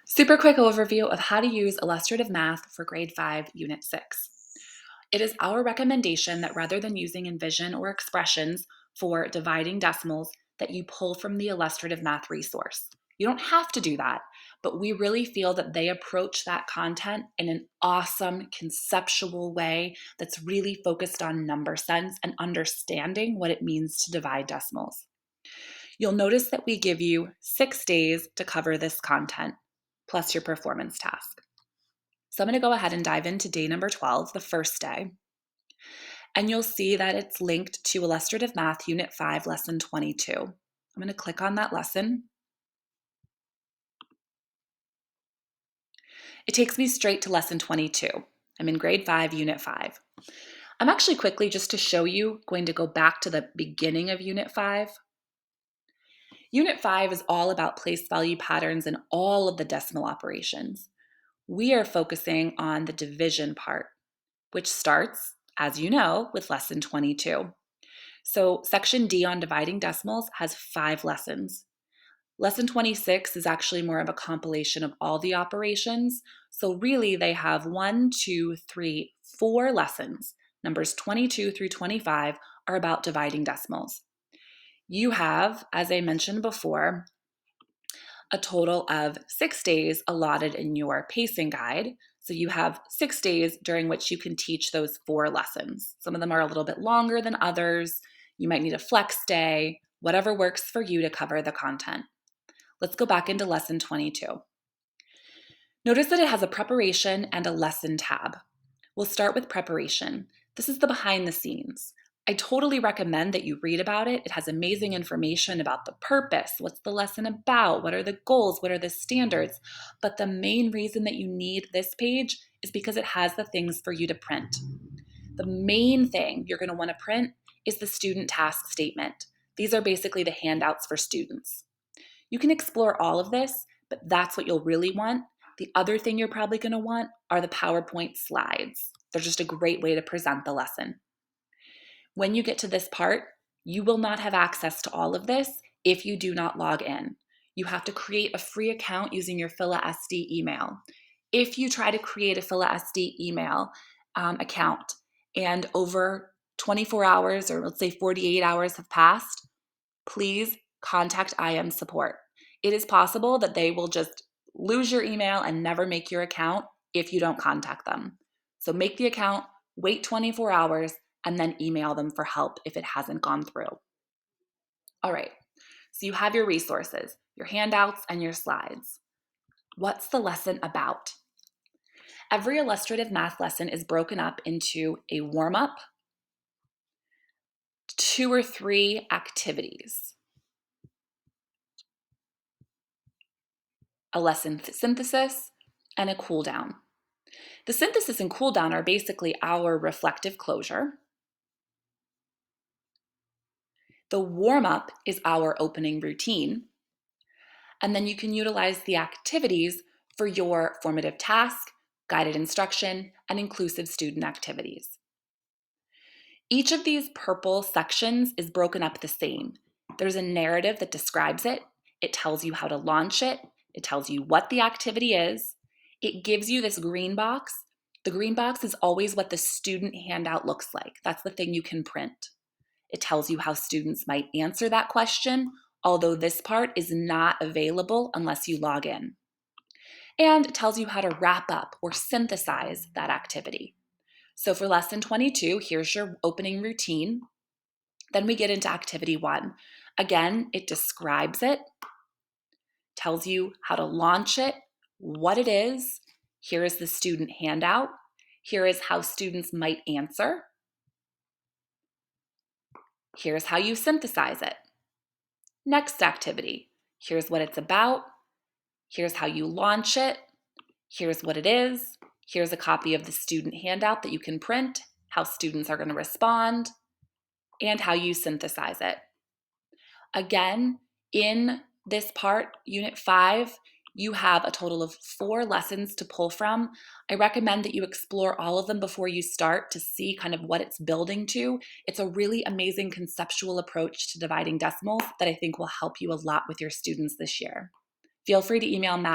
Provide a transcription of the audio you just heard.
Super quick overview of how to use illustrative math for grade 5, unit 6. It is our recommendation that rather than using Envision or expressions for dividing decimals, that you pull from the illustrative math resource. You don't have to do that, but we really feel that they approach that content in an awesome conceptual way that's really focused on number sense and understanding what it means to divide decimals. You'll notice that we give you 6 days to cover this content, plus your performance task. So I'm going to go ahead and dive into day number 12, the first day. And you'll see that it's linked to Illustrative Math Unit 5, Lesson 22. I'm going to click on that lesson. It takes me straight to Lesson 22. I'm in grade 5, Unit 5. I'm actually quickly, just to show you, going to go back to the beginning of Unit 5. Unit 5 is all about place value patterns and all of the decimal operations. We are focusing on the division part, which starts, as you know, with Lesson 22. So Section D on dividing decimals has 5 lessons. Lesson 26 is actually more of a compilation of all the operations. So really they have 4 lessons. Numbers 22 through 25 are about dividing decimals. You have, as I mentioned before, a total of 6 days allotted in your pacing guide. So you have 6 days during which you can teach those 4 lessons. Some of them are a little bit longer than others. You might need a flex day, whatever works for you to cover the content. Let's go back into Lesson 22. Notice that it has a preparation and a lesson tab. We'll start with preparation. This is the behind the scenes. I totally recommend that you read about it. It has amazing information about the purpose. What's the lesson about? What are the goals? What are the standards? But the main reason that you need this page is because it has the things for you to print. The main thing you're going to want to print is the student task statement. These are basically the handouts for students. You can explore all of this, but that's what you'll really want. The other thing you're probably going to want are the PowerPoint slides. They're just a great way to present the lesson. When you get to this part, you will not have access to all of this if you do not log in. You have to create a free account using your PhilaSD email. If you try to create a PhilaSD email account and over 24 hours, or let's say 48 hours have passed, please contact IM support. It is possible that they will just lose your email and never make your account if you don't contact them. So make the account, wait 24 hours, and then email them for help if it hasn't gone through. All right, so you have your resources, your handouts, and your slides. What's the lesson about? Every illustrative math lesson is broken up into a warm-up, 2 or 3 activities, a lesson synthesis, and a cool down. The synthesis and cool down are basically our reflective closure. The warm-up is our opening routine. And then you can utilize the activities for your formative task, guided instruction, and inclusive student activities. Each of these purple sections is broken up the same. There's a narrative that describes it. It tells you how to launch it. It tells you what the activity is. It gives you this green box. The green box is always what the student handout looks like. That's the thing you can print. It tells you how students might answer that question, although this part is not available unless you log in. And it tells you how to wrap up or synthesize that activity. So for lesson 22, here's your opening routine. Then we get into activity 1. Again, it describes it, tells you how to launch it, what it is. Here is the student handout. Here is how students might answer. Here's how you synthesize it. Next activity. Here's what it's about. Here's how you launch it. Here's what it is. Here's a copy of the student handout that you can print, how students are going to respond, and how you synthesize it. Again, in this part, Unit 5, you have a total of 4 lessons to pull from. I recommend that you explore all of them before you start to see kind of what it's building to. It's a really amazing conceptual approach to dividing decimals that I think will help you a lot with your students this year. Feel free to email Matt